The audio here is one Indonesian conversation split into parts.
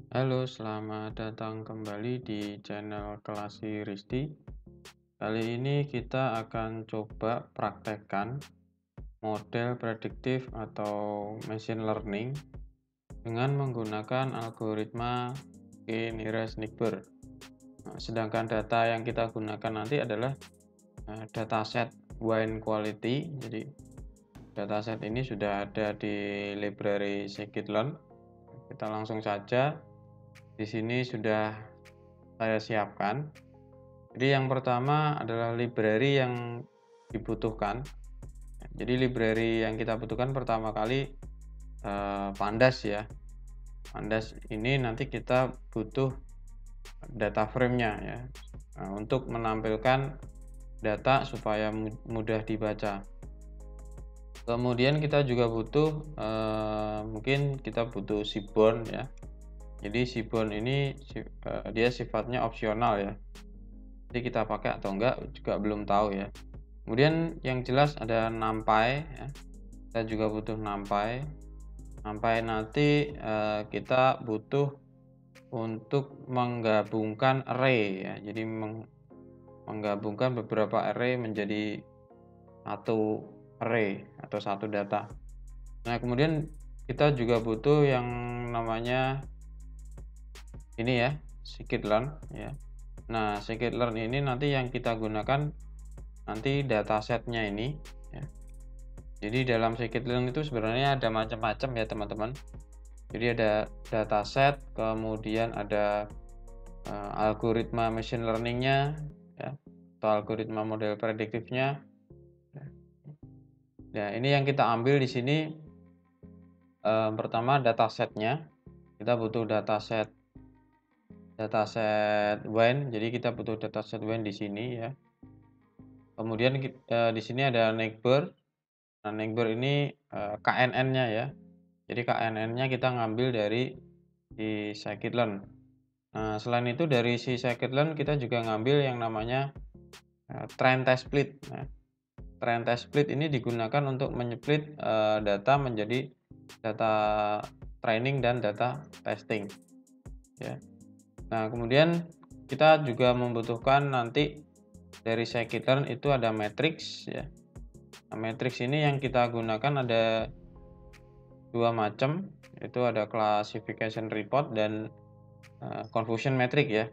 Halo, selamat datang kembali di channel Kelasi Risti. Kali ini kita akan coba praktekkan model prediktif atau machine learning dengan menggunakan algoritma K-nearest neighbor. Sedangkan data yang kita gunakan nanti adalah dataset wine quality. Jadi dataset ini sudah ada di library scikit-learn. Kita langsung saja. Di sini sudah saya siapkan. Jadi yang pertama adalah library yang dibutuhkan. Jadi library yang kita butuhkan pertama kali Pandas ya. Pandas ini nanti kita butuh data frame-nya ya. Untuk menampilkan data supaya mudah dibaca. Kemudian kita juga butuh mungkin kita butuh seaborn ya. Jadi seaborn ini dia sifatnya opsional ya. Jadi kita pakai atau enggak juga belum tahu ya. Kemudian yang jelas ada NumPy ya. Kita juga butuh NumPy. NumPy nanti kita butuh untuk menggabungkan array ya. Jadi menggabungkan beberapa array menjadi satu array atau satu data. Nah, kemudian kita juga butuh yang namanya ini ya, scikit-learn ya. Nah, scikit-learn ini nanti yang kita gunakan nanti datasetnya ini ya. Jadi dalam scikit-learn itu sebenarnya ada macam-macam ya teman-teman. Jadi ada dataset, kemudian ada algoritma machine learningnya ya, atau algoritma model prediktifnya. Nah, ini yang kita ambil di sini pertama datasetnya. Kita butuh dataset wine. Jadi kita butuh dataset wine di sini ya. Kemudian di sini ada neighbor. Nah, neighbor ini KNN-nya ya. Jadi KNN-nya kita ngambil dari si scikit-learn. Nah, selain itu dari si scikit-learn kita juga ngambil yang namanya train test split. Nah, train test split ini digunakan untuk menyeplit data menjadi data training dan data testing. Ya. Nah, kemudian kita juga membutuhkan nanti dari scikit-learn itu ada matrix ya. Nah, matrix ini yang kita gunakan ada dua macam, yaitu ada classification report dan confusion metric ya.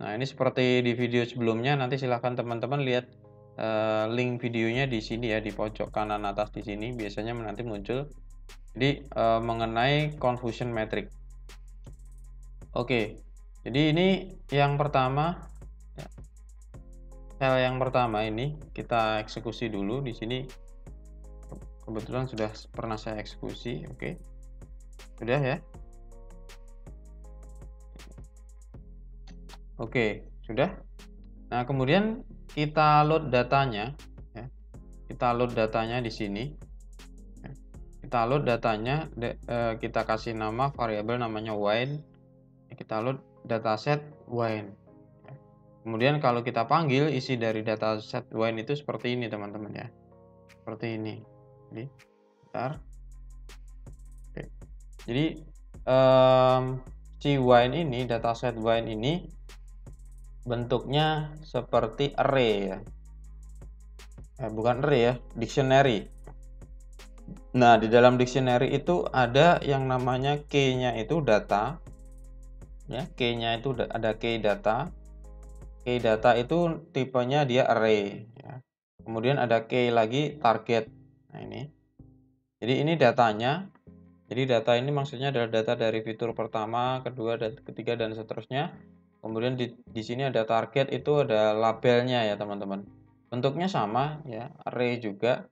Nah, ini seperti di video sebelumnya, nanti silahkan teman-teman lihat link videonya di sini ya, di pojok kanan atas di sini biasanya nanti muncul. Jadi mengenai confusion metric. Oke, jadi ini yang pertama ya. Sel yang pertama ini kita eksekusi dulu di sini. Kebetulan sudah pernah saya eksekusi, oke. Sudah ya. Oke, sudah. Nah, kemudian kita load datanya ya. Kita load datanya di sini. Ya. Kita load datanya, kita kasih nama variabel namanya wine. Kita load dataset wine. Ya. Kemudian kalau kita panggil isi dari dataset wine itu seperti ini teman-teman ya. Seperti ini. Jadi, bentar. Oke. Jadi si wine ini, dataset wine ini bentuknya seperti array ya. Bukan array ya, dictionary. Nah, di dalam dictionary itu ada yang namanya key-nya itu data. Ya, key-nya itu ada key data. Key data itu tipenya dia array ya. Kemudian ada key lagi target. Nah, ini. Jadi ini datanya. Jadi data ini maksudnya adalah data dari fitur pertama, kedua, dan ketiga, dan seterusnya. Kemudian di sini ada target, itu ada labelnya ya teman-teman. Bentuknya sama ya, array juga.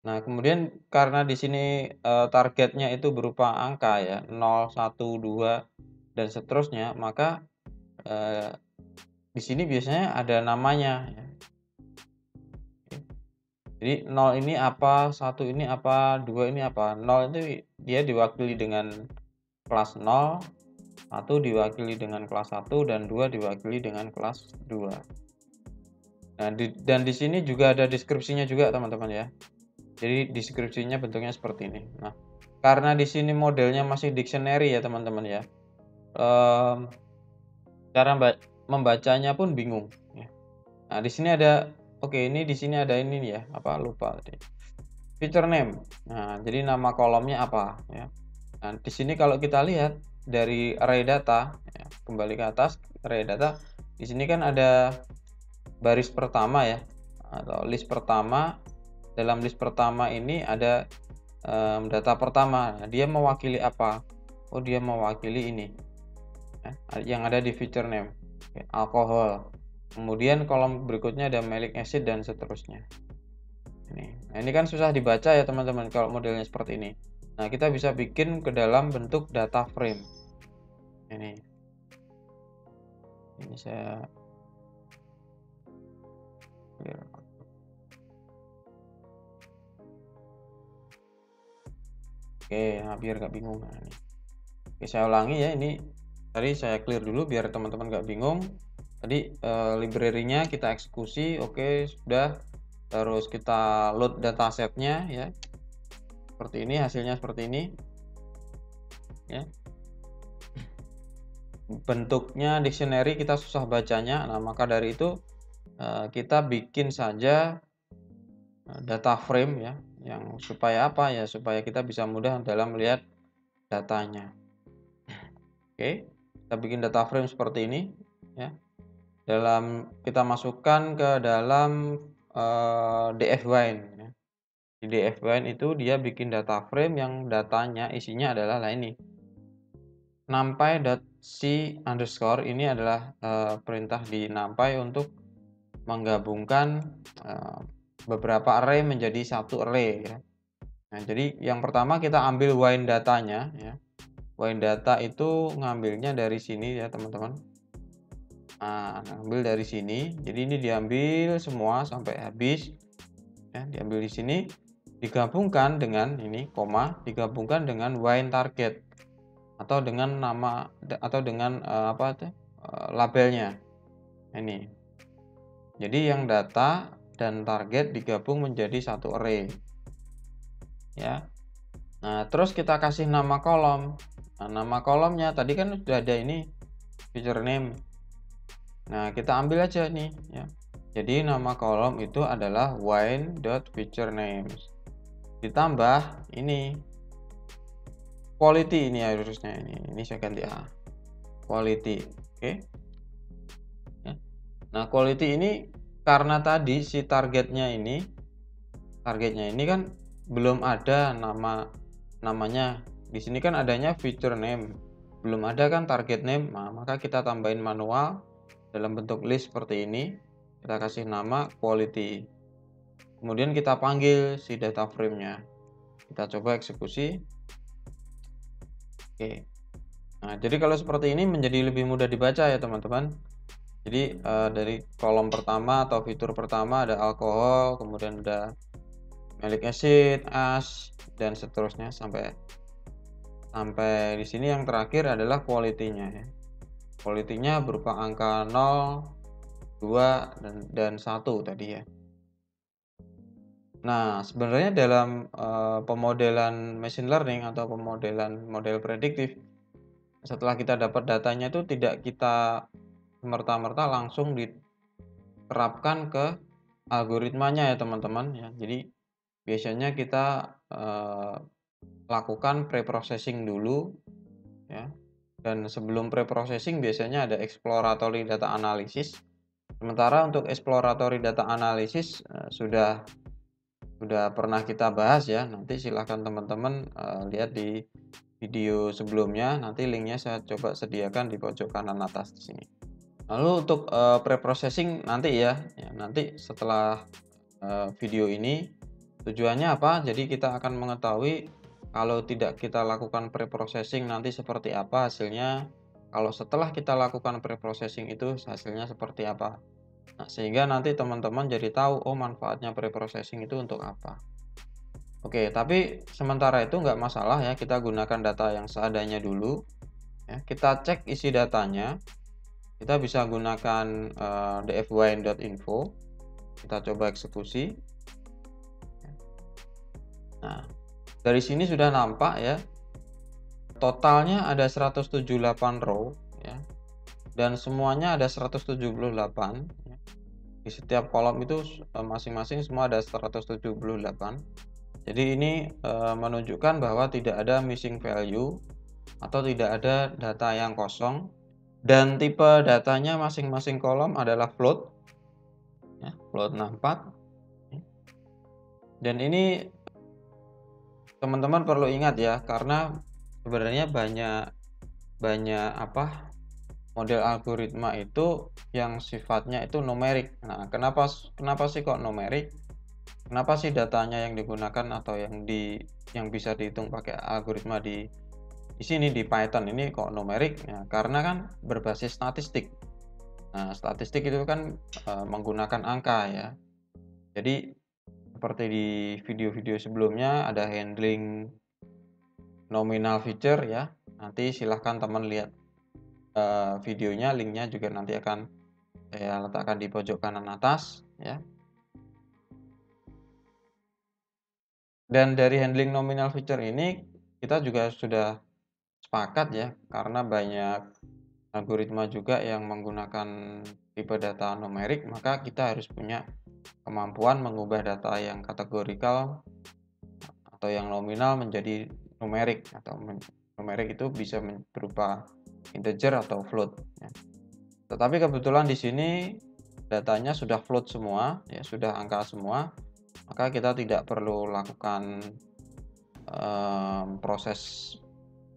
Nah, kemudian karena di sini targetnya itu berupa angka ya, 0, 1, 2, dan seterusnya, maka di sini biasanya ada namanya ya. Jadi 0 ini apa, 1 ini apa, 2 ini apa. 0 itu dia diwakili dengan kelas 0, 1 diwakili dengan kelas 1, dan 2 diwakili dengan kelas 2. Nah, dan di sini juga ada deskripsinya juga teman-teman ya. Jadi deskripsinya bentuknya seperti ini. Nah, karena di sini modelnya masih dictionary ya teman-teman ya. cara membacanya pun bingung ya. Nah, di sini ada oke, ini di sini ada ini nih ya, apa lupa tadi. Feature name. Nah, jadi nama kolomnya apa ya. Nah, di sini kalau kita lihat dari array data ya, kembali ke atas array data, di sini kan ada baris pertama ya atau list pertama. Dalam list pertama ini ada data pertama. Nah, dia mewakili apa? Oh, dia mewakili ini ya, yang ada di feature name ya, alkohol. Kemudian kolom berikutnya ada malic acid dan seterusnya. Nah, ini kan susah dibaca ya teman-teman kalau modelnya seperti ini. Nah, kita bisa bikin ke dalam bentuk data frame. Ini saya oke, nah biar nggak bingung. Nah, ini. Oke, saya ulangi ya, ini tadi saya clear dulu biar teman-teman nggak bingung. Tadi library-nya kita eksekusi, oke sudah. Terus kita load datasetnya ya, seperti ini, hasilnya seperti ini ya. Bentuknya dictionary kita susah bacanya, nah maka dari itu kita bikin saja data frame ya, yang supaya apa ya, supaya kita bisa mudah dalam melihat datanya. Oke, kita bikin data frame seperti ini ya. Kita masukkan ke dalam dfbind ya. Di dfbind itu dia bikin data frame yang datanya isinya adalah ini numpy.c underscore. Ini adalah perintah di numpy untuk menggabungkan beberapa array menjadi satu array ya. Nah, jadi yang pertama kita ambil wind datanya ya. Wind data itu ngambilnya dari sini ya teman-teman. Nah, ambil dari sini. Jadi ini diambil semua sampai habis. Ya, diambil di sini, digabungkan dengan ini koma, digabungkan dengan wind target atau dengan nama atau dengan labelnya. Ini. Jadi yang data dan target digabung menjadi satu array. Ya. Nah, terus kita kasih nama kolom. Nah, nama kolomnya tadi kan sudah ada ini feature name. Nah, kita ambil aja nih ya. Jadi nama kolom itu adalah wine.featurenames. Ditambah ini quality, ini harusnya ini saya ganti A. Quality. Oke. Ya. Nah, quality ini karena tadi si targetnya ini kan belum ada namanya. Di sini kan adanya feature name. Belum ada kan target name. Nah, maka kita tambahin manual dalam bentuk list seperti ini. Kita kasih nama quality. Kemudian kita panggil si data frame-nya. Kita coba eksekusi. Oke. Nah, jadi kalau seperti ini menjadi lebih mudah dibaca ya teman-teman. Jadi dari kolom pertama atau fitur pertama ada alkohol, kemudian ada malic acid, ash, dan seterusnya sampai di sini. Yang terakhir adalah quality-nya ya. Quality-nya berupa angka 0, 2 dan 1 tadi ya. Nah, sebenarnya dalam pemodelan machine learning atau pemodelan model prediktif, setelah kita dapat datanya itu tidak kita semerta-merta langsung diterapkan ke algoritmanya ya teman-teman ya. Jadi biasanya kita lakukan preprocessing dulu ya. Dan sebelum preprocessing biasanya ada exploratory data analysis. Sementara untuk exploratory data analysis sudah pernah kita bahas ya. Nanti silahkan teman-teman lihat di video sebelumnya. Nanti linknya saya coba sediakan di pojok kanan atas di sini. Lalu untuk preprocessing nanti ya. Nanti setelah video ini tujuannya apa? Jadi kita akan mengetahui kalau tidak kita lakukan preprocessing nanti seperti apa hasilnya. Kalau setelah kita lakukan preprocessing itu hasilnya seperti apa. Nah, sehingga nanti teman-teman jadi tahu, oh manfaatnya preprocessing itu untuk apa. Oke, tapi sementara itu nggak masalah ya, kita gunakan data yang seadanya dulu. Ya, kita cek isi datanya. Kita bisa gunakan dfwine.info. Kita coba eksekusi. Nah, dari sini sudah nampak ya. totalnya ada 178 row ya, dan semuanya ada 178 ya. Di setiap kolom itu masing-masing semua ada 178. Jadi ini menunjukkan bahwa tidak ada missing value atau tidak ada data yang kosong, dan tipe datanya masing-masing kolom adalah float ya, float 64. Dan ini teman-teman perlu ingat ya, karena sebenarnya banyak model algoritma itu yang sifatnya itu numerik. Nah, kenapa sih kok numerik? Kenapa sih datanya yang digunakan atau yang bisa dihitung pakai algoritma di sini di Python ini kok numerik? Ya, karena kan berbasis statistik. Nah, statistik itu kan menggunakan angka ya. Jadi seperti di video-video sebelumnya ada handling nominal feature ya. Nanti silahkan teman lihat videonya, linknya juga nanti akan saya letakkan di pojok kanan atas ya. Dan dari handling nominal feature ini kita juga sudah sepakat ya, karena banyak algoritma juga yang menggunakan tipe data numerik, maka kita harus punya kemampuan mengubah data yang kategorikal atau yang nominal menjadi numerik, atau numerik itu bisa berupa integer atau float ya. Tetapi kebetulan di sini datanya sudah float semua ya, sudah angka semua, maka kita tidak perlu lakukan proses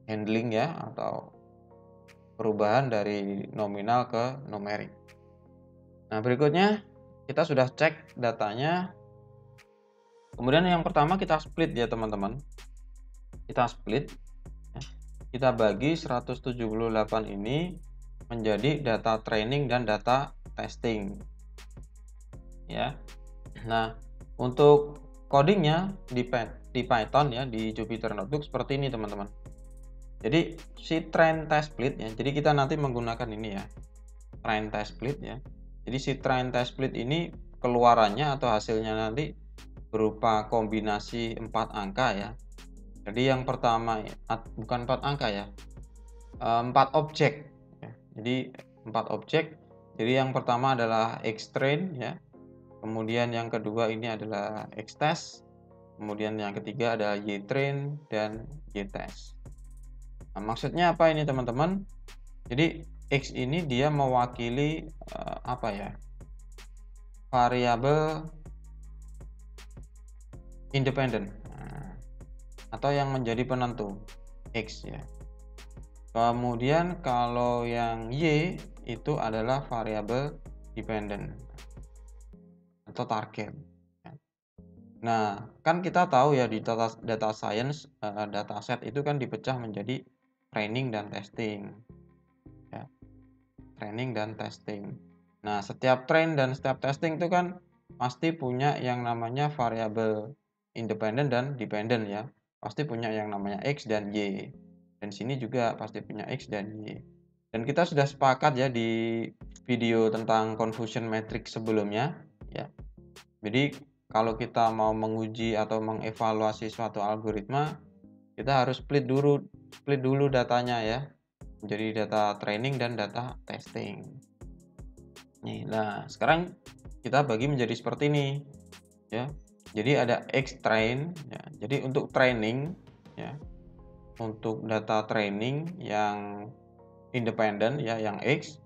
handling ya, atau perubahan dari nominal ke numerik. Nah, berikutnya kita sudah cek datanya. Kemudian yang pertama kita split ya teman-teman. Kita split ya. Kita bagi 178 ini menjadi data training dan data testing ya. Nah, untuk codingnya di Python ya, di Jupyter Notebook seperti ini teman-teman. Jadi si train test split ya, jadi kita nanti menggunakan ini ya, train test split ya. Jadi si train test split ini keluarannya atau hasilnya nanti berupa kombinasi 4 angka ya. Jadi yang pertama bukan 4 angka ya, 4 objek ya. Jadi 4 objek. Jadi yang pertama adalah xtrain ya. Kemudian yang kedua ini adalah xtest. Kemudian yang ketiga adalah ytrain dan ytest. Nah, maksudnya apa ini teman-teman? Jadi x ini dia mewakili apa ya? Variabel independen. Nah, atau yang menjadi penentu x ya. Kemudian kalau yang y itu adalah variabel dependent atau target. Nah, kan kita tahu ya di data science, dataset itu kan dipecah menjadi training dan testing. Ya, training dan testing. Nah, setiap train dan setiap testing itu kan pasti punya yang namanya variabel independen dan dependent ya. Pasti punya yang namanya x dan y. Dan sini juga pasti punya x dan y. Dan kita sudah sepakat ya di video tentang confusion matrix sebelumnya ya. Jadi kalau kita mau menguji atau mengevaluasi suatu algoritma, kita harus split dulu datanya ya, menjadi data training dan data testing. Nih, nah sekarang kita bagi menjadi seperti ini ya. Jadi ada xtrain ya. Jadi untuk training ya, untuk data training yang independen ya, yang x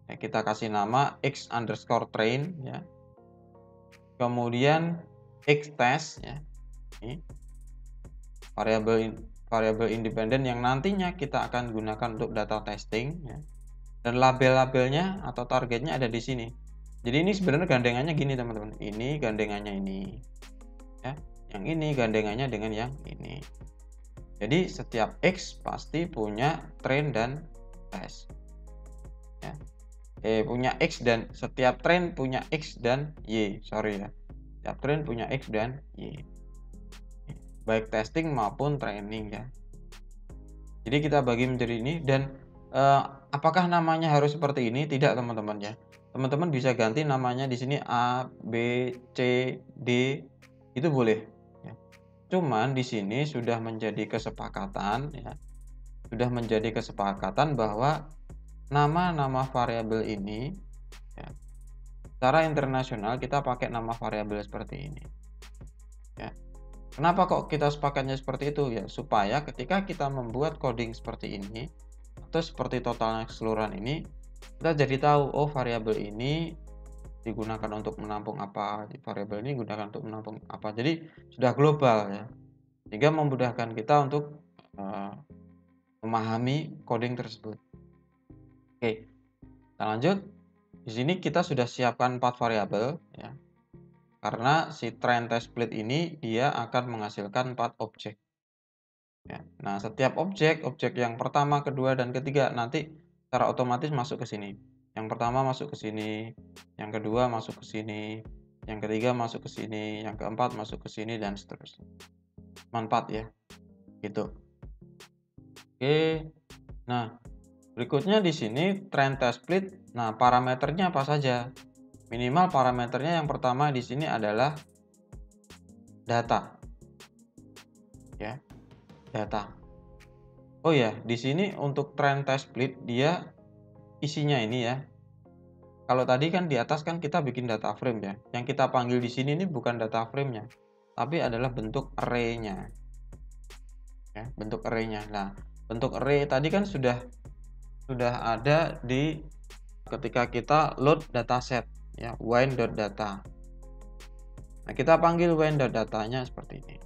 ya, kita kasih nama x_train ya. Kemudian xtest ya, ini variabel independen yang nantinya kita akan gunakan untuk data testing ya. Dan label-labelnya atau targetnya ada di sini. Jadi ini sebenarnya gandengannya gini teman-teman. Ini gandengannya ini ya. Yang ini gandengannya dengan yang ini. Jadi setiap x pasti punya train dan test ya. Punya x dan setiap train punya x dan y. Sorry ya. Setiap train punya x dan y. Baik testing maupun training ya. Jadi kita bagi menjadi ini, dan apakah namanya harus seperti ini? Tidak teman-teman ya. Teman-teman bisa ganti namanya di sini A, B, C, D, itu boleh ya. Cuman di sini sudah menjadi kesepakatan ya. sudah menjadi kesepakatan bahwa nama-nama variabel ini ya, secara internasional kita pakai nama variabel seperti ini ya. Kenapa kok kita sepakatnya seperti itu ya? Supaya ketika kita membuat coding seperti ini atau seperti totalnya keseluruhan ini, kita jadi tahu oh variabel ini digunakan untuk menampung apa, variabel ini digunakan untuk menampung apa. Jadi sudah global ya. Sehingga memudahkan kita untuk memahami coding tersebut. Oke, kita lanjut. Di sini kita sudah siapkan 4 variabel ya. Karena si train test split ini dia akan menghasilkan 4 objek. Ya. Nah, setiap objek yang pertama, kedua, dan ketiga nanti secara otomatis masuk ke sini. Yang pertama masuk ke sini, yang kedua masuk ke sini, yang ketiga masuk ke sini, yang keempat masuk ke sini, dan seterusnya. Manfaat ya, gitu. Oke, nah berikutnya di sini train test split. Nah, parameternya apa saja? Minimal parameternya yang pertama di sini adalah data. Ya, data. Oh ya, di sini untuk train test split dia isinya ini ya. Kalau tadi kan di atas kan kita bikin data frame ya. Yang kita panggil di sini ini bukan data frame-nya, tapi adalah bentuk array-nya. Ya, bentuk array-nya. Nah, bentuk array tadi kan sudah ada di ketika kita load dataset ya, wine.data. Nah, kita panggil wine.datanya seperti ini.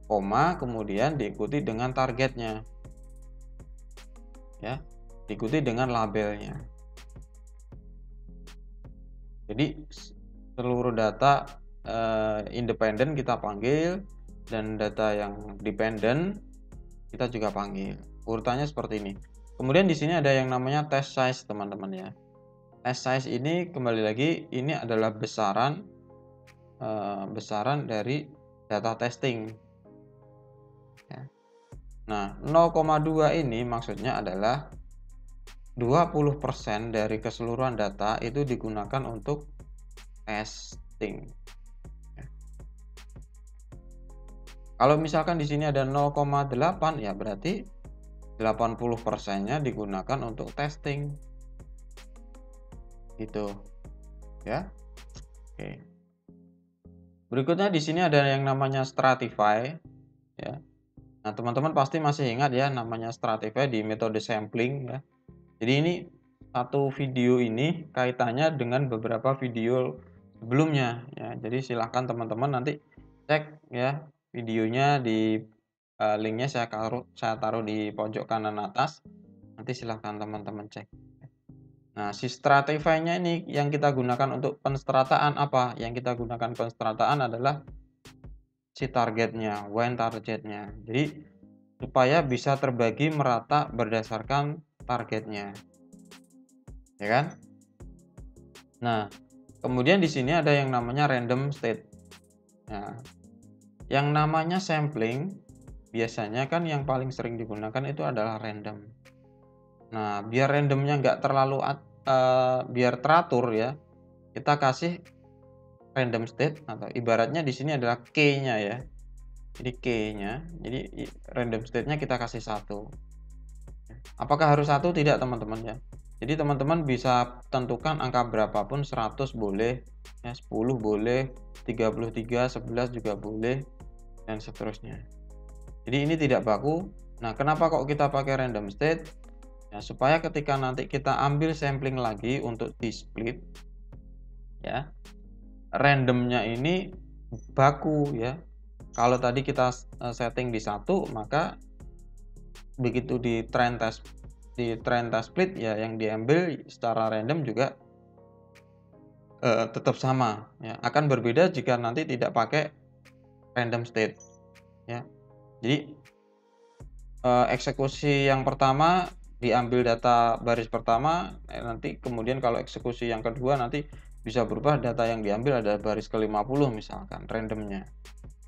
Koma kemudian diikuti dengan targetnya. Ya, diikuti dengan labelnya. Jadi seluruh data independen kita panggil dan data yang dependent kita juga panggil. Urutannya seperti ini. Kemudian di sini ada yang namanya test size, teman-teman ya. Test size ini kembali lagi ini adalah besaran dari data testing. Ya. Nah, 0,2 ini maksudnya adalah 20% dari keseluruhan data itu digunakan untuk testing. Ya. Kalau misalkan di sini ada 0,8 ya berarti 80%-nya digunakan untuk testing. Gitu. Ya. Oke. Berikutnya di sini ada yang namanya stratify ya. Nah, teman-teman pasti masih ingat ya namanya stratify di metode sampling ya. Jadi ini satu video ini kaitannya dengan beberapa video sebelumnya ya. Jadi silahkan teman-teman nanti cek ya videonya di linknya saya taruh di pojok kanan atas. Nanti silahkan teman-teman cek. Nah, si stratify-nya ini yang kita gunakan untuk penstrataan apa? Yang kita gunakan penstrataan adalah si targetnya, when targetnya. Jadi supaya bisa terbagi merata berdasarkan targetnya. Ya kan? Nah, kemudian di sini ada yang namanya random state. Nah, yang namanya sampling biasanya kan yang paling sering digunakan itu adalah random. Nah, biar randomnya nggak terlalu biar teratur ya, kita kasih random state atau ibaratnya di sini adalah key-nya ya. Jadi key-nya, jadi random state-nya kita kasih 1. Apakah harus 1? Tidak, teman-teman ya. Jadi teman-teman bisa tentukan angka berapapun, 100 boleh, ya 10 boleh, 33, 11 juga boleh, dan seterusnya. Jadi ini tidak baku. Nah, kenapa kok kita pakai random state? Ya, supaya ketika nanti kita ambil sampling lagi untuk di split, ya, randomnya ini baku ya. Kalau tadi kita setting di 1, maka begitu di train test split ya yang diambil secara random juga tetap sama ya. Akan berbeda jika nanti tidak pakai random state ya. Jadi eksekusi yang pertama diambil data baris pertama, nanti kemudian kalau eksekusi yang kedua nanti bisa berubah data yang diambil ada baris ke-50 misalkan randomnya.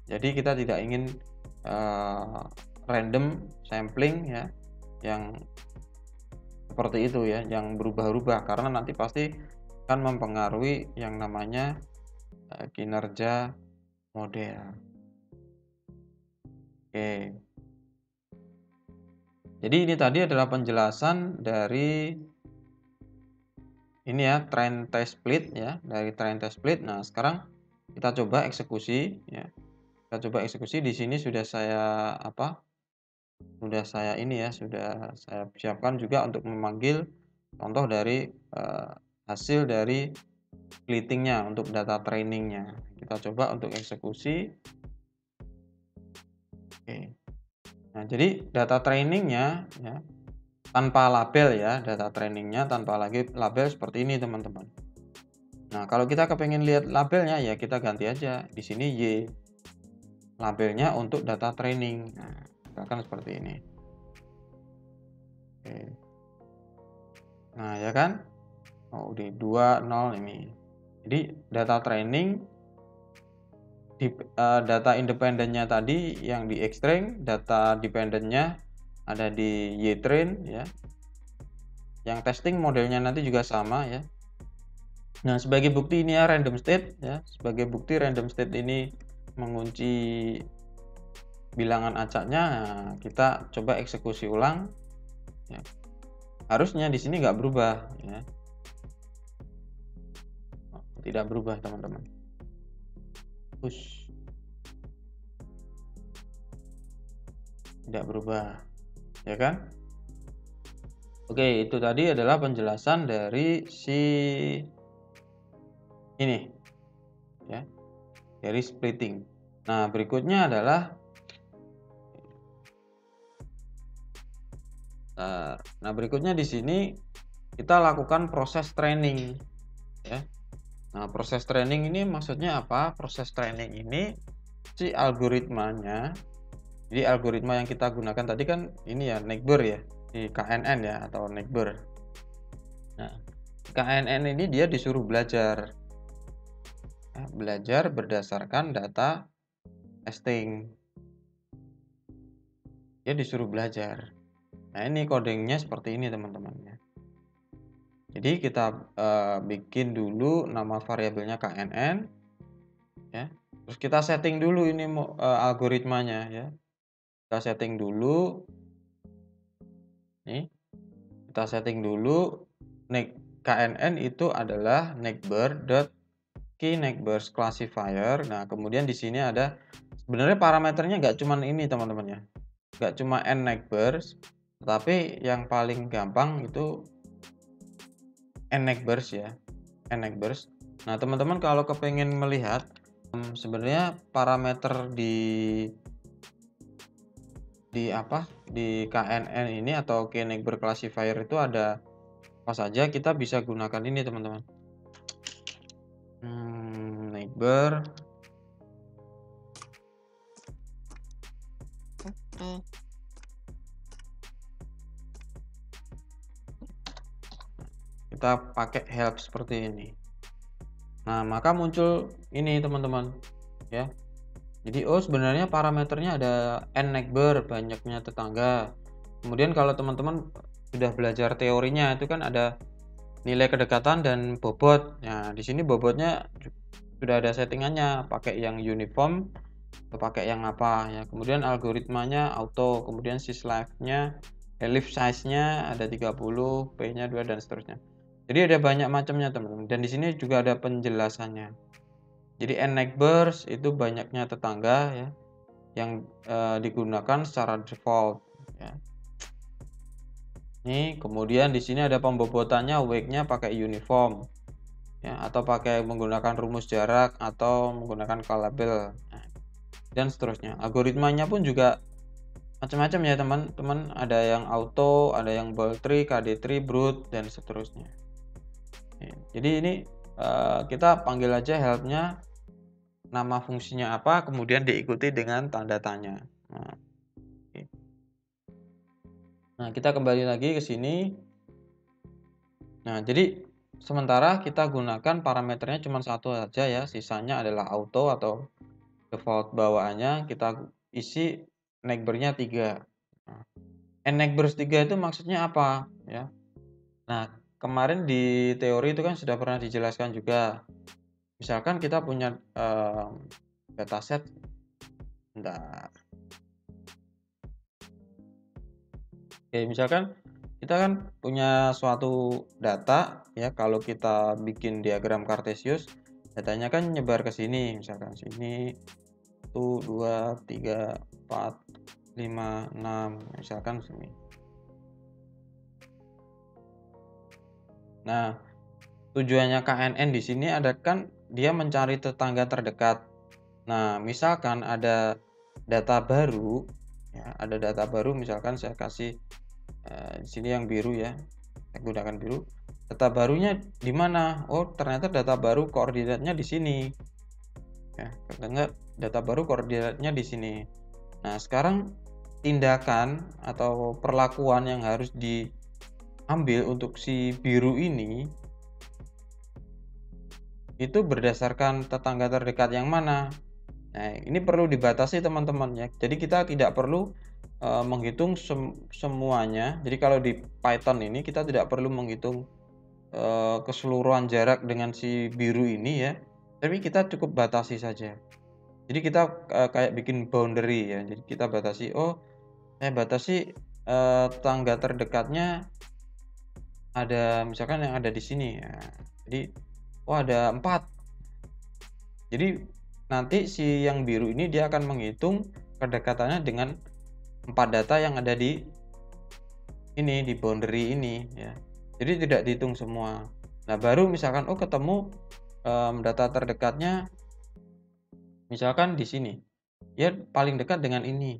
Jadi kita tidak ingin random sampling ya yang seperti itu ya, yang berubah-ubah karena nanti pasti akan mempengaruhi yang namanya kinerja model. Oke. Jadi ini tadi adalah penjelasan dari ini ya, train test split ya, dari train test split. Nah, sekarang kita coba eksekusi ya. Kita coba eksekusi. Di sini sudah saya sudah saya ini ya, sudah saya siapkan juga untuk memanggil contoh dari hasil dari splittingnya untuk data trainingnya. Kita coba untuk eksekusi. Oke. Nah, jadi data trainingnya ya, tanpa label ya, data trainingnya tanpa lagi label seperti ini teman-teman. Nah, kalau kita kepengen lihat labelnya ya kita ganti aja di sini Y, labelnya untuk data training. Nah, misalkan seperti ini. Oke. Nah, ya kan? Oh, di 20 ini. Jadi data training data independennya tadi yang di extract, data dependennya ada di YTrain ya. Yang testing modelnya nanti juga sama ya. Nah, sebagai bukti ini ya random state ya. Sebagai bukti random state ini mengunci bilangan acaknya, nah, kita coba eksekusi ulang ya. Harusnya di sini nggak berubah ya. Oh, tidak berubah teman-teman. Push. Tidak berubah. Ya kan? Oke, itu tadi adalah penjelasan dari si ini ya, dari splitting. Nah, berikutnya adalah berikutnya di sini kita lakukan proses training ya. Nah, proses training ini maksudnya apa? Proses training ini si algoritmanya. Jadi algoritma yang kita gunakan tadi kan ini ya Neighbor ya, di KNN ya atau Neighbor. Nah, KNN ini dia disuruh belajar. Nah, belajar berdasarkan data testing. Dia disuruh belajar. Nah, ini codingnya seperti ini teman-teman ya. Jadi kita bikin dulu nama variabelnya KNN ya. Terus kita setting dulu ini algoritmanya ya. Kita setting dulu. Nih. Kita setting dulu KNN itu adalah neighbor.keyNeighbors classifier. Nah, kemudian di sini ada sebenarnya parameternya nggak cuma ini teman-teman ya. Nggak cuma n neighbors, tetapi yang paling gampang itu n neighbors ya. N neighbors. Nah, teman-teman kalau kepengen melihat sebenarnya parameter di KNN ini atau key-neighbor classifier itu ada apa saja, kita bisa gunakan ini teman-teman. Neighbor kita pakai help seperti ini. Nah, maka muncul ini teman-teman ya. Jadi sebenarnya parameternya ada n neighbor, banyaknya tetangga. Kemudian kalau teman-teman sudah belajar teorinya itu kan ada nilai kedekatan dan bobot. Nah, di sini bobotnya sudah ada settingannya, pakai yang uniform atau pakai yang apa ya. Kemudian algoritmanya auto, kemudian syslife-nya, leaf size-nya ada 30, p-nya 2 dan seterusnya. Jadi ada banyak macamnya teman-teman. Dan di sini juga ada penjelasannya. Jadi n neighbors itu banyaknya tetangga ya yang digunakan secara default ya. Nih, kemudian di sini ada pembobotannya, weight-nya pakai uniform ya atau pakai menggunakan rumus jarak atau menggunakan label dan seterusnya. Algoritmanya pun juga macam-macam ya teman-teman, ada yang auto, ada yang bool tree, KD tree, brute dan seterusnya. Jadi ini kita panggil aja help-nya, nama fungsinya apa, kemudian diikuti dengan tanda tanya. Nah, kita kembali lagi ke sini. Nah, jadi sementara kita gunakan parameternya cuma satu saja ya, sisanya adalah auto atau default bawaannya kita isi neighbor-nya 3. Nah, neighbors 3 itu maksudnya apa ya? Nah, kemarin di teori itu kan sudah pernah dijelaskan juga. Misalkan kita punya dataset, bentar. Oke, misalkan kita kan punya suatu data ya, kalau kita bikin diagram Kartesius, datanya kan nyebar ke sini, misalkan sini 1, 2, 3, 4, 5, 6, misalkan sini. Nah, tujuannya KNN di sini ada kan dia mencari tetangga terdekat. Nah, misalkan ada data baru, ya, ada data baru, misalkan saya kasih di sini yang biru ya, saya gunakan biru. Data barunya di mana? Oh, ternyata data baru koordinatnya di sini. Ya, ternyata data baru koordinatnya di sini. Nah, sekarang tindakan atau perlakuan yang harus diambil untuk si biru ini itu berdasarkan tetangga terdekat yang mana. Nah, ini perlu dibatasi teman-teman ya. Jadi kita tidak perlu menghitung semuanya. Jadi kalau di Python ini kita tidak perlu menghitung keseluruhan jarak dengan si biru ini ya. Tapi kita cukup batasi saja. Jadi kita kayak bikin boundary ya. Jadi kita batasi, oh saya batasi tetangga terdekatnya ada misalkan yang ada di sini. Ya. Jadi oh ada 4. Jadi nanti si yang biru ini dia akan menghitung kedekatannya dengan 4 data yang ada di ini, di boundary ini ya. Jadi tidak dihitung semua. Nah, baru misalkan oh ketemu data terdekatnya misalkan di sini. Ya paling dekat dengan ini.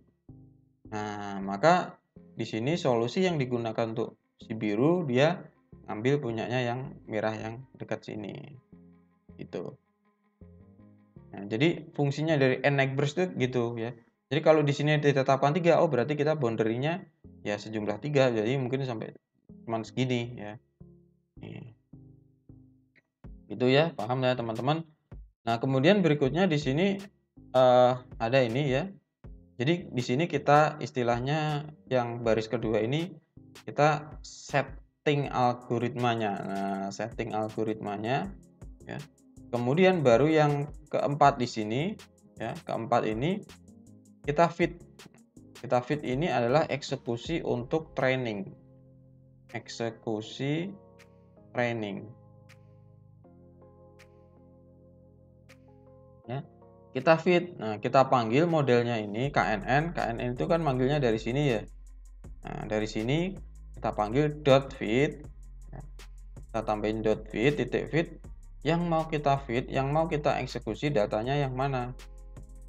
Nah, maka di sini solusi yang digunakan untuk si biru dia ambil punyanya yang merah yang dekat sini. Gitu. Nah, jadi fungsinya dari n-neighbors itu gitu ya. Jadi kalau di sini ditetapkan 3, oh berarti kita boundary-nya ya sejumlah 3, jadi mungkin sampai cuman segini ya. Nih. Itu ya, paham ya teman-teman. Nah, kemudian berikutnya di sini ada ini ya. Jadi di sini kita istilahnya yang baris kedua ini kita setting algoritmanya. Nah, setting algoritmanya ya. Kemudian baru yang keempat di sini ya, keempat ini kita fit. Kita fit ini adalah eksekusi untuk training. Eksekusi training. Ya. Kita fit. Nah, kita panggil modelnya ini KNN. KNN itu kan manggilnya dari sini ya. Nah, dari sini kita panggil dot fit. Ya. Kita tambahin dot fit, titik fit. Yang mau kita fit, yang mau kita eksekusi datanya yang mana?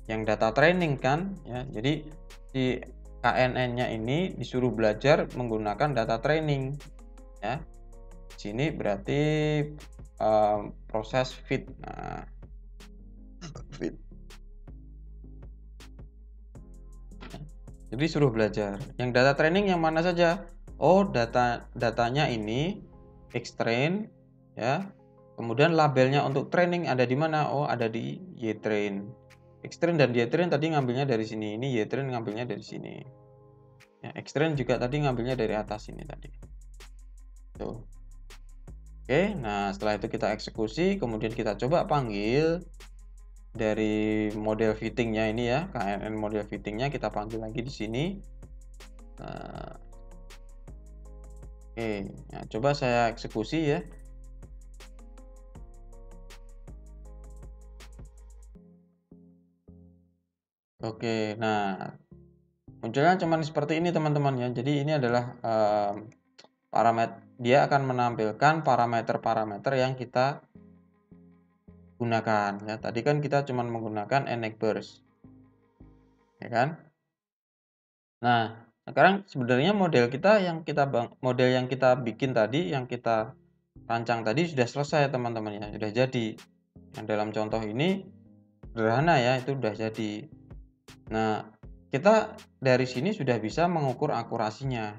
Yang data training kan ya. Jadi si KNN-nya ini disuruh belajar menggunakan data training ya. Sini berarti proses fit. Nah, fit. Jadi suruh belajar. Yang data training yang mana saja? Oh, datanya ini Xtrain ya. Kemudian labelnya untuk training ada di mana? Oh, ada di YTrain. Xtrain dan YTrain tadi ngambilnya dari sini. Ini YTrain ngambilnya dari sini. Ya, Xtrain juga tadi ngambilnya dari atas ini tadi. Tuh. Oke, nah setelah itu kita eksekusi, kemudian kita coba panggil dari model fittingnya ini ya, KNN model fittingnya kita panggil lagi di sini. Nah, oke, nah, coba saya eksekusi ya. Oke, nah munculnya cuman seperti ini teman-teman ya. Jadi ini adalah parameter, dia akan menampilkan parameter-parameter yang kita gunakan ya. Tadi kan kita cuma menggunakan n-neighbors, ya kan? Nah, sekarang sebenarnya model yang kita bikin tadi, yang kita rancang tadi sudah selesai teman-teman ya, sudah jadi. Yang dalam contoh ini sederhana ya, itu sudah jadi. Nah, kita dari sini sudah bisa mengukur akurasinya.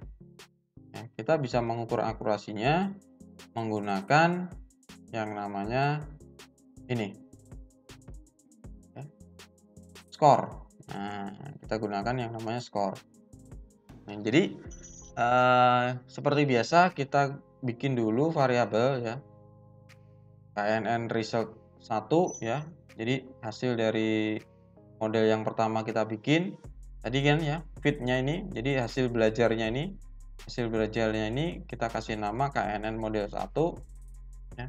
Ya, kita bisa mengukur akurasinya menggunakan yang namanya ini, ya, skor. Nah, kita gunakan yang namanya skor. Nah, jadi seperti biasa kita bikin dulu variabel ya, KNN result 1 ya. Jadi hasil dari model yang pertama kita bikin tadi kan ya, fitnya ini, jadi hasil belajarnya ini hasil belajarnya ini kita kasih nama KNN model 1 ya.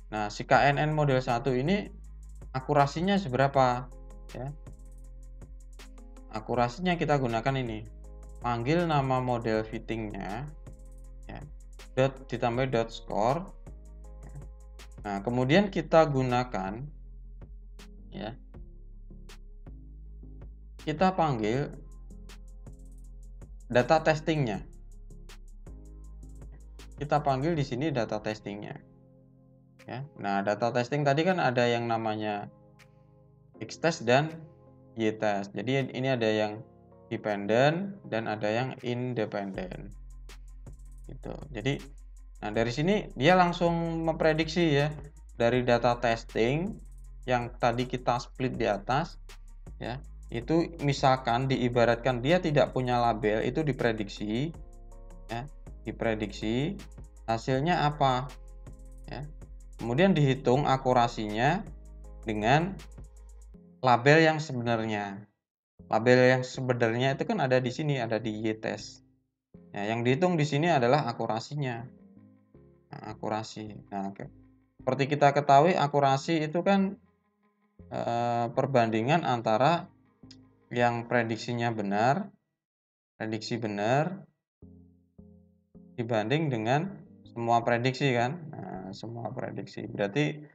Nah, si KNN model 1 ini akurasinya seberapa ya? Akurasinya kita gunakan ini. Panggil nama model fittingnya ya. Ditambah dot score. Nah, kemudian kita gunakan ya. Kita panggil data testingnya. Kita panggil di sini data testingnya. Ya. Nah, data testing tadi kan ada yang namanya X-test dan Y-test. Jadi ini ada yang dependent dan ada yang independent. Gitu. Jadi, nah dari sini dia langsung memprediksi ya dari data testing yang tadi kita split di atas, ya itu misalkan diibaratkan dia tidak punya label itu diprediksi, ya diprediksi hasilnya apa, ya kemudian dihitung akurasinya dengan label yang sebenarnya. Label yang sebenarnya itu kan ada di sini, ada di Y-test. Ya, yang dihitung di sini adalah akurasinya. Nah, akurasi. Nah, seperti kita ketahui akurasi itu kan perbandingan antara yang prediksinya benar, prediksi benar dibanding dengan semua prediksi kan. Nah, semua prediksi. Berarti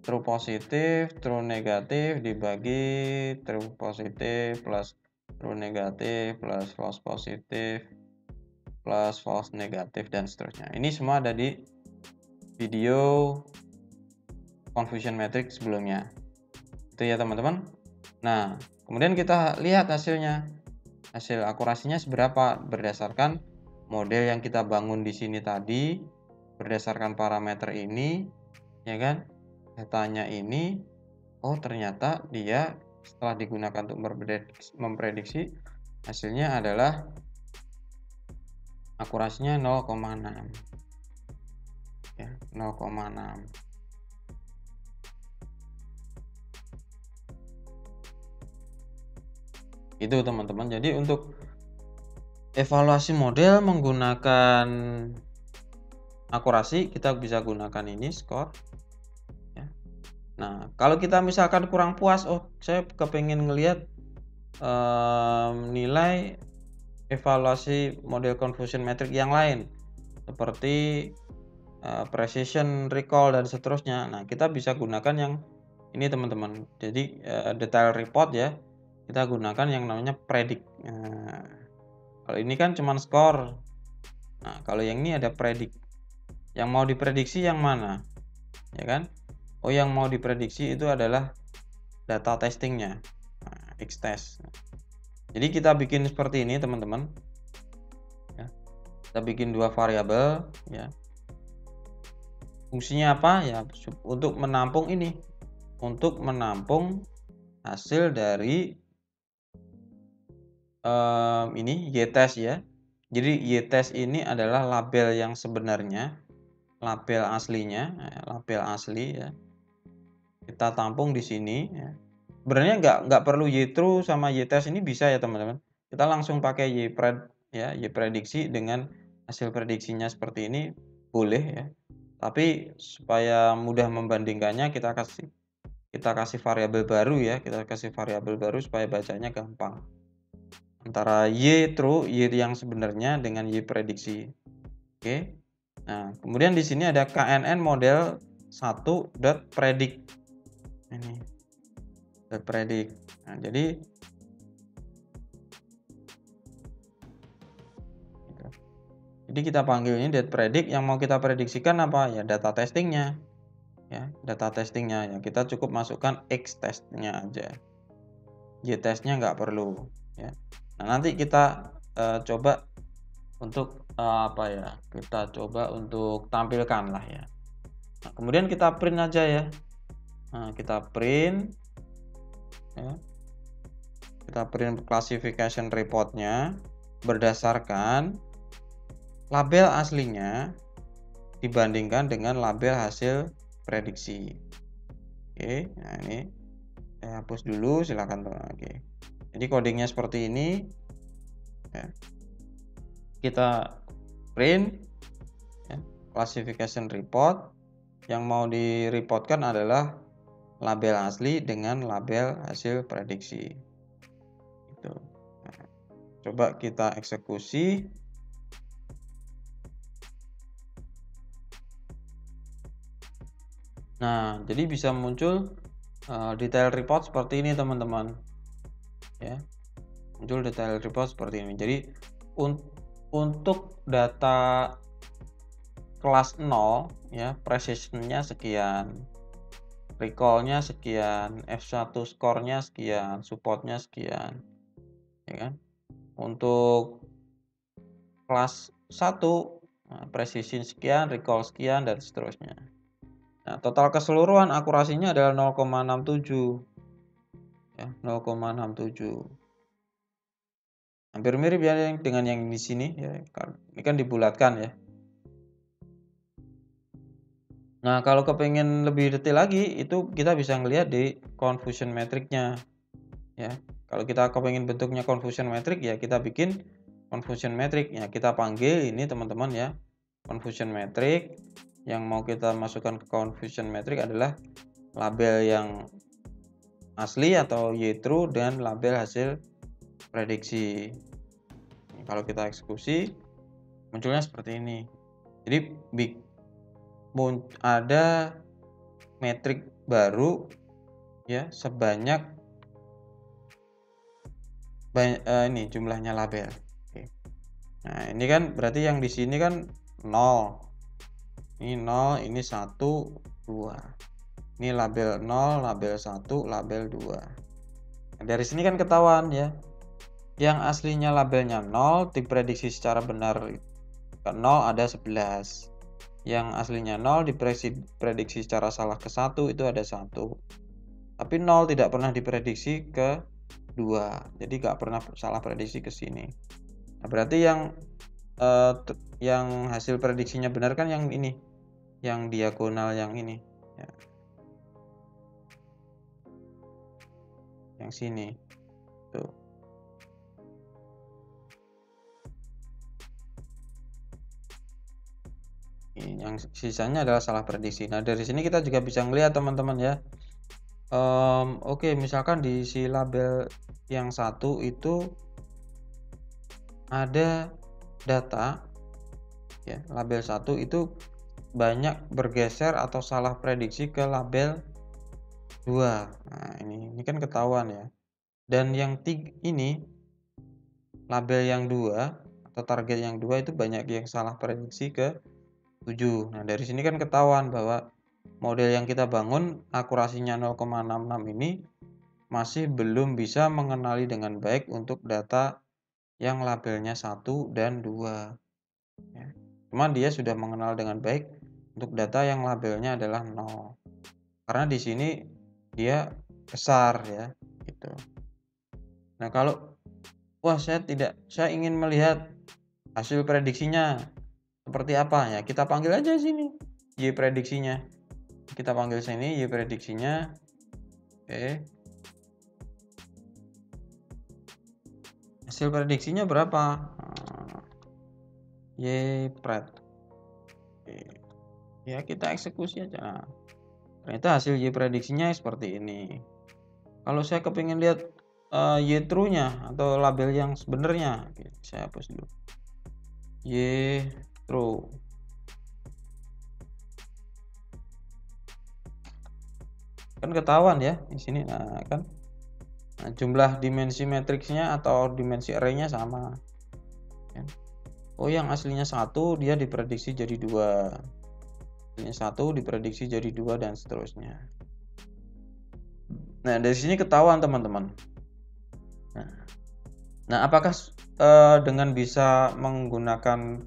true positif, true negatif dibagi true positif plus true negatif plus false positif plus false negatif dan seterusnya. Ini semua ada di video confusion matrix sebelumnya. Itu ya teman-teman. Nah, kemudian kita lihat hasilnya. Hasil akurasinya seberapa berdasarkan model yang kita bangun di sini tadi, berdasarkan parameter ini, ya kan? Datanya ini, oh ternyata dia setelah digunakan untuk memprediksi hasilnya adalah akurasinya 0,6 ya 0,6. Itu teman-teman. Jadi untuk evaluasi model menggunakan akurasi kita bisa gunakan ini score ya. Nah kalau kita misalkan kurang puas, oh saya kepengen ngelihat nilai evaluasi model confusion matrix yang lain seperti precision, recall dan seterusnya. Nah kita bisa gunakan yang ini teman-teman. Jadi detail report ya kita gunakan yang namanya predict. Nah, kalau ini kan cuma skor. Nah kalau yang ini ada predict. Yang mau diprediksi yang mana ya kan? Oh yang mau diprediksi itu adalah data testingnya, nah, X-test. Jadi kita bikin seperti ini teman-teman ya. Kita bikin dua variabel ya. Fungsinya apa ya? Untuk menampung ini, untuk menampung hasil dari ini Y-test ya. Jadi Y-test ini adalah label yang sebenarnya, label aslinya, label asli ya. Kita tampung di sini ya. Sebenarnya nggak perlu Y-true sama Y-test ini bisa ya teman-teman. Kita langsung pakai Y-pred ya, Y-prediksi dengan hasil prediksinya seperti ini boleh ya. Tapi supaya mudah membandingkannya kita kasih variabel baru ya, kita kasih variabel baru supaya bacanya gampang. Antara Y-true, Y yang sebenarnya dengan Y-prediksi. Oke. Nah, kemudian di sini ada KNN model 1.predict. Ini predict. Nah, jadi kita panggil ini .predict, yang mau kita prediksikan apa ya, data testingnya ya, data testingnya ya kita cukup masukkan X-testnya aja, Y-testnya nggak perlu ya. Nah nanti kita coba untuk apa ya, kita coba untuk tampilkan lah ya. Nah, kemudian kita print aja ya. Nah, kita print ya. Kita print classification reportnya berdasarkan label aslinya dibandingkan dengan label hasil prediksi. Oke, nah ini saya hapus dulu, silakan teman. Oke, jadi codingnya seperti ini ya. Kita print ya, classification report. Yang mau direportkan adalah label asli dengan label hasil prediksi. Gitu. Nah, coba kita eksekusi. Nah, jadi bisa muncul detail report seperti ini, teman-teman. Ya, muncul detail report seperti ini. Jadi untuk data kelas 0 ya, precision-nya sekian, recall-nya sekian, F1 score-nya sekian, support-nya sekian, ya kan? Untuk kelas 1 precision sekian, recall sekian, dan seterusnya. Nah, total keseluruhan akurasinya adalah 0,67 ya, 0,67. Hampir mirip ya dengan yang di sini ya, ini kan dibulatkan ya. Nah, kalau kepengen lebih detail lagi, itu kita bisa ngelihat di confusion metric-nya ya. Kalau kita kepengen bentuknya confusion metric ya, kita bikin confusion metric ya, kita panggil ini teman-teman ya, confusion metric. Yang mau kita masukkan ke confusion metric adalah label yang asli atau y-true dan label hasil prediksi. Kalau kita eksekusi, munculnya seperti ini. Jadi ada metrik baru ya, sebanyak ini jumlahnya label. Oke. Nah, ini kan berarti yang di sini kan 0. Ini 0, ini 1, 2. Ini label 0, label 1, label 2. Nah, dari sini kan ketahuan ya. Yang aslinya labelnya 0 diprediksi secara benar ke 0 ada 11. Yang aslinya 0 diprediksi secara salah ke 1 itu ada 1. Tapi 0 tidak pernah diprediksi ke 2. Jadi nggak pernah salah prediksi ke sini. Nah, berarti yang hasil prediksinya benar kan yang ini, yang diagonal yang ini ya. Yang sini tuh. Yang sisanya adalah salah prediksi. Nah, dari sini kita juga bisa melihat teman-teman ya. Oke, misalkan di si label yang satu itu ada data ya, label 1 itu banyak bergeser atau salah prediksi ke label 2. Nah, ini kan ketahuan ya. Dan yang ini label yang 2 atau target yang 2 itu banyak yang salah prediksi ke 7. Nah, dari sini kan ketahuan bahwa model yang kita bangun akurasinya 0,66 ini masih belum bisa mengenali dengan baik untuk data yang labelnya 1 dan 2 ya. Cuman dia sudah mengenal dengan baik untuk data yang labelnya adalah 0. Karena di sini dia besar ya, gitu. Nah, kalau saya ingin melihat hasil prediksinya seperti apa ya, kita panggil aja sini y prediksinya. Kita panggil sini y prediksinya. Oke. Hasil prediksinya berapa? Y pred. Oke. Ya, kita eksekusi aja. Nah, ternyata hasil y prediksinya seperti ini. Kalau saya kepingin lihat y true-nya atau label yang sebenarnya, saya hapus dulu. Y true. Kan ketahuan ya di sini. Nah, kan. Nah, jumlah dimensi matriksnya atau dimensi array-nya sama. Oh, yang aslinya 1 dia diprediksi jadi 2. Aslinya 1 diprediksi jadi 2 dan seterusnya. Nah, dari sini ketahuan teman-teman. Nah, apakah dengan bisa menggunakan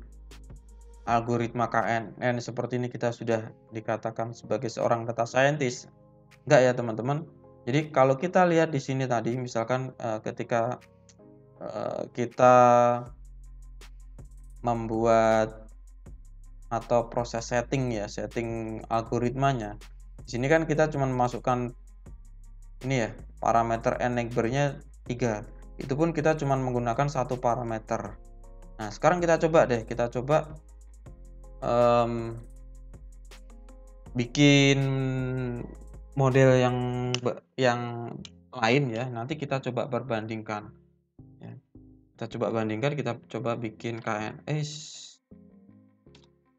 algoritma KNN seperti ini kita sudah dikatakan sebagai seorang data scientist? Enggak ya, teman-teman. Jadi kalau kita lihat di sini tadi, misalkan ketika kita membuat atau proses setting algoritmanya. Di sini kan kita cuma memasukkan ini ya, parameter n neighbor-nya 3. Itu pun kita cuma menggunakan satu parameter. Nah, sekarang kita coba deh, kita coba bikin model yang lain ya. Nanti kita coba perbandingkan ya. Kita coba bandingkan, kita coba bikin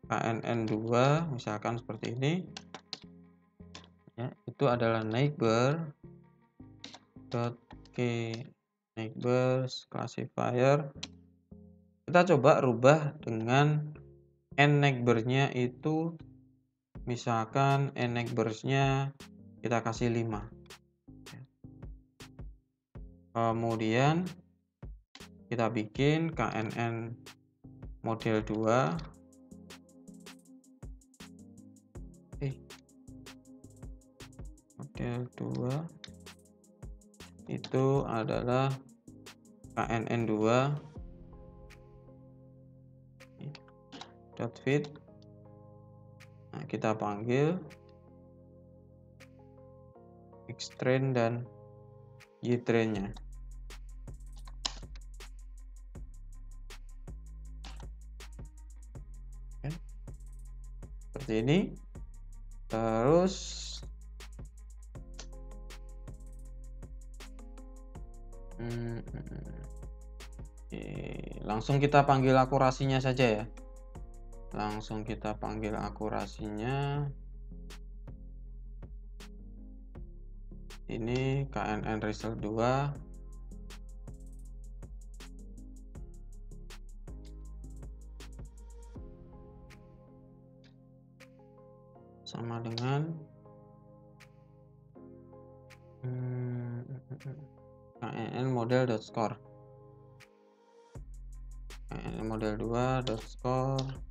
KNN2 misalkan seperti ini ya. Itu adalah neighbors classifier. Kita coba rubah dengan neighbors-nya itu, misalkan neighbors-nya kita kasih 5. Kemudian kita bikin KNN model 2. Model 2 itu adalah KNN2 .fit. Nah, kita panggil xtrain dan ytrain-nya. Seperti ini. Terus langsung kita panggil akurasinya saja ya. Langsung kita panggil akurasinya. Ini KNN result 2. Sama dengan KNN model.score. KNN model 2.score.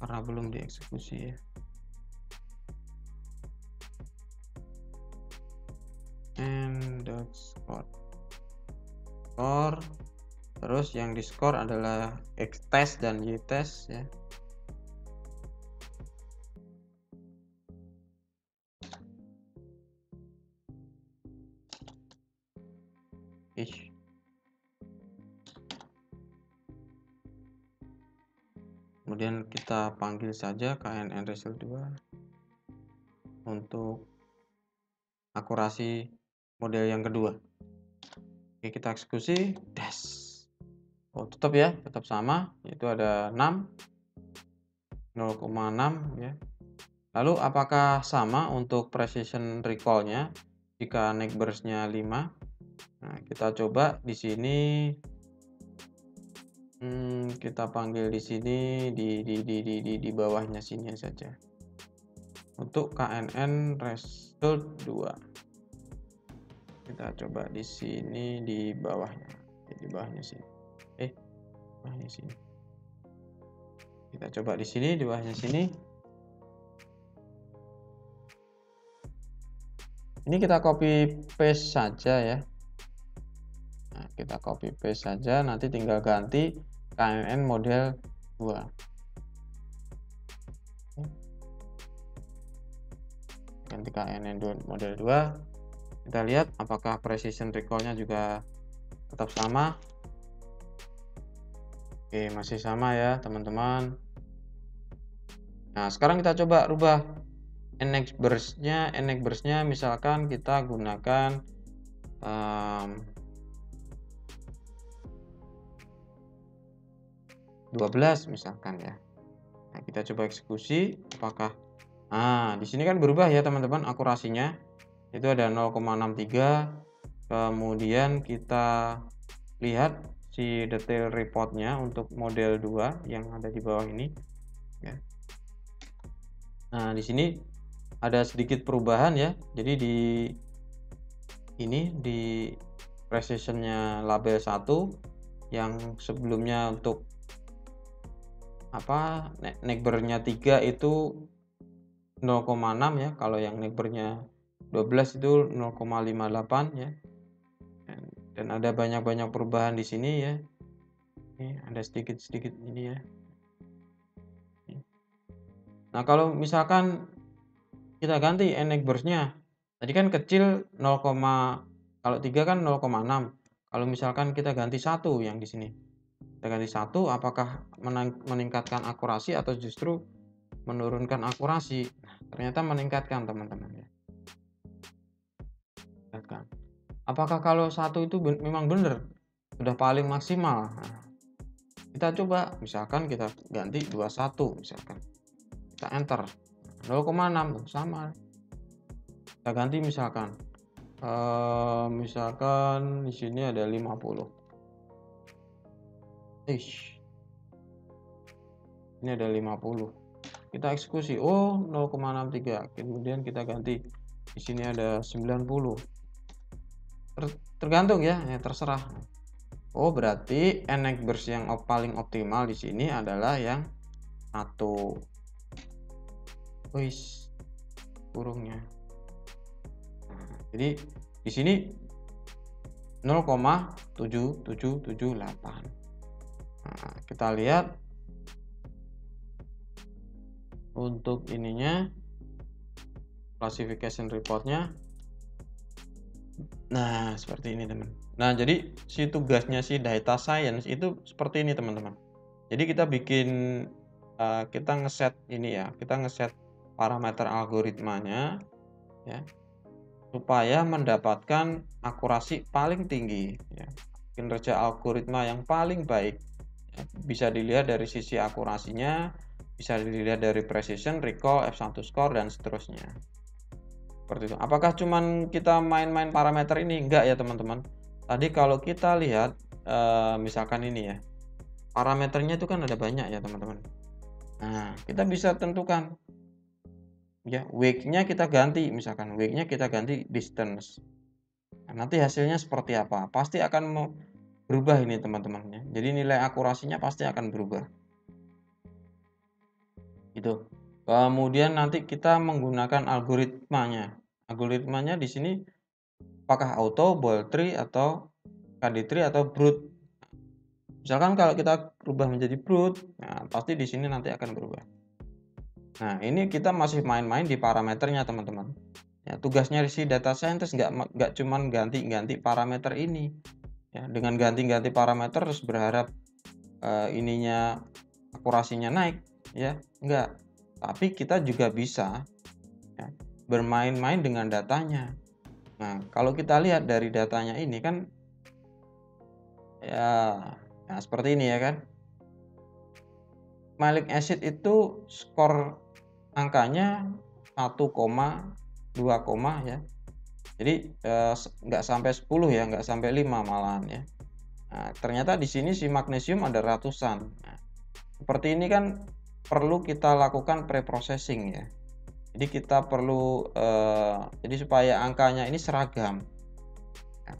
Karena belum dieksekusi ya. N.score. Terus yang di score adalah xtest dan ytest ya. Kemudian kita panggil saja KNN result 2 untuk akurasi model yang kedua. Oke, kita eksekusi, oh tetap ya, tetap sama, yaitu ada 6, 0,6 ya. Lalu apakah sama untuk precision recall-nya jika neighbors-nya 5? Nah, kita coba di sini, kita panggil di sini di bawahnya sini saja. Untuk KNN result 2. Kita coba di sini di bawahnya. Di bawahnya sini. Bawahnya sini. Kita coba di sini di bawahnya sini. Ini kita copy paste saja ya. Nah, kita copy paste saja, nanti tinggal ganti KNN model 2. Ganti KNN model 2. Kita lihat apakah precision recall-nya juga tetap sama. Oke, masih sama ya teman-teman. Nah, sekarang kita coba rubah neighbors-nya misalkan kita gunakan 12 misalkan ya. Nah, kita coba eksekusi apakah di sini kan berubah ya teman-teman akurasinya. Itu ada 0,63. Kemudian kita lihat si detail report-nya untuk model 2 yang ada di bawah ini ya. Nah, di sini ada sedikit perubahan ya. Jadi di precision-nya label 1 yang sebelumnya untuk neighbor-nya 3 itu 0,6 ya. Kalau yang neighbor-nya 12 itu 0,58 ya. Dan ada banyak perubahan di sini ya. Ini ada sedikit ini ya. Nah, kalau misalkan kita ganti neighbors-nya, tadi kan kecil kalau 3 kan 0,6, Kalau misalkan kita ganti 1 yang di sini. Kita ganti 1, apakah meningkatkan akurasi atau justru menurunkan akurasi? Nah, ternyata meningkatkan teman-teman ya. Meningkatkan. Apakah kalau 1 itu memang benar sudah paling maksimal? Nah, kita coba misalkan kita ganti 21 misalkan. Kita enter 0,6 sama. Kita ganti misalkan misalkan di sini ada 50. Ini ada 50. Kita eksekusi. Oh, 0,63. Kemudian kita ganti. Di sini ada 90. Tergantung ya, terserah. Oh, berarti NX burst yang paling optimal di sini adalah yang 1. Wis, burungnya. Nah, jadi di sini 0,7778. Nah, kita lihat untuk ininya classification reportnya. Nah, seperti ini teman. Nah, jadi si tugasnya si data science itu seperti ini teman-teman. Jadi kita bikin kita ngeset ini ya, kita ngeset parameter algoritmanya ya, supaya mendapatkan akurasi paling tinggi ya. Kinerja algoritma yang paling baik ya, bisa dilihat dari sisi akurasinya, bisa dilihat dari precision, recall, F1 score dan seterusnya. Seperti itu. Apakah cuman kita main-main parameter ini? Enggak ya teman-teman. Tadi kalau kita lihat misalkan ini ya, parameternya itu kan ada banyak ya teman-teman. Nah, kita bisa tentukan ya, wake-nya kita ganti, misalkan wake-nya kita ganti distance. Nah, nanti hasilnya seperti apa? Pasti akan berubah ini teman-teman ya. Jadi nilai akurasinya pasti akan berubah. Itu. Kemudian nanti kita menggunakan algoritmanya. Algoritmanya di sini apakah auto, bool tree atau KD3 atau brute. Misalkan kalau kita rubah menjadi brute, nah pasti di sini nanti akan berubah. Nah, ini kita masih main-main di parameternya teman-teman. Ya, tugasnya si data scientist nggak cuman ganti-ganti parameter ini. Ya, dengan ganti-ganti parameter terus berharap ininya akurasinya naik, ya enggak. Tapi kita juga bisa ya, bermain-main dengan datanya. Nah, kalau kita lihat dari datanya ini kan ya, seperti ini ya kan. Malic acid itu skor angkanya 1,2, ya. Jadi nggak sampai 10 ya, nggak sampai 5 malahan ya. Nah, ternyata di sini si magnesium ada ratusan. Nah, seperti ini kan perlu kita lakukan pre-processing ya. Jadi kita perlu jadi supaya angkanya ini seragam.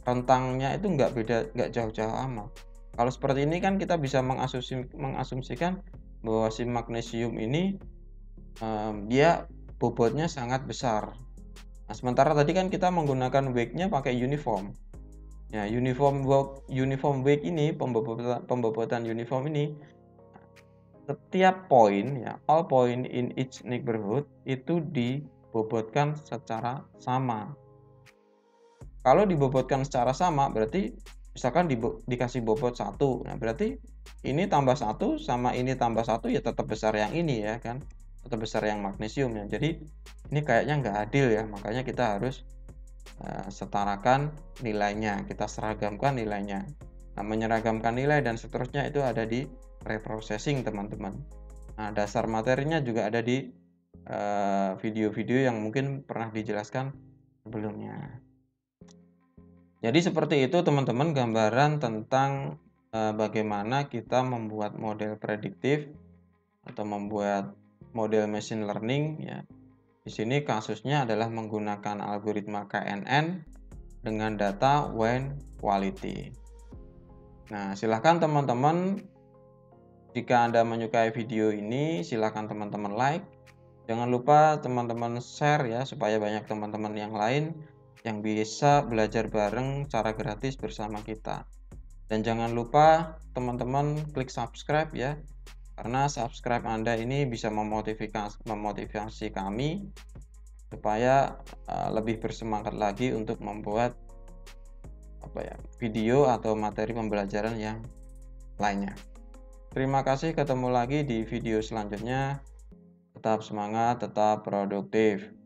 Rentangnya itu nggak jauh-jauh amat. Kalau seperti ini kan kita bisa mengasumsikan bahwa si magnesium ini dia bobotnya sangat besar. Nah, sementara tadi kan kita menggunakan wake-nya pakai uniform. Ya, uniform wake ini, pembobotan uniform ini, setiap poin ya, all point in each neighborhood itu dibobotkan secara sama. Kalau dibobotkan secara sama berarti misalkan dikasih bobot 1. Nah, berarti ini tambah 1 sama ini tambah 1 ya tetap besar yang ini ya kan. Tetap besar yang magnesium ya. Jadi ini kayaknya nggak adil ya. Makanya kita harus setarakan nilainya, kita seragamkan nilainya. Nah, menyeragamkan nilai dan seterusnya itu ada di reprocessing teman-teman. Nah, dasar materinya juga ada di video-video yang mungkin pernah dijelaskan sebelumnya. Jadi seperti itu teman-teman gambaran tentang bagaimana kita membuat model prediktif atau membuat model machine learning ya. Di sini kasusnya adalah menggunakan algoritma KNN dengan data when quality. Nah, silahkan teman-teman jika Anda menyukai video ini, silahkan teman-teman like. Jangan lupa teman-teman share ya supaya banyak teman-teman yang lain yang bisa belajar bareng cara gratis bersama kita. Dan jangan lupa teman-teman klik subscribe ya, karena subscribe Anda ini bisa memotivasi kami supaya lebih bersemangat lagi untuk membuat video atau materi pembelajaran yang lainnya. Terima kasih, ketemu lagi di video selanjutnya. Tetap semangat, tetap produktif.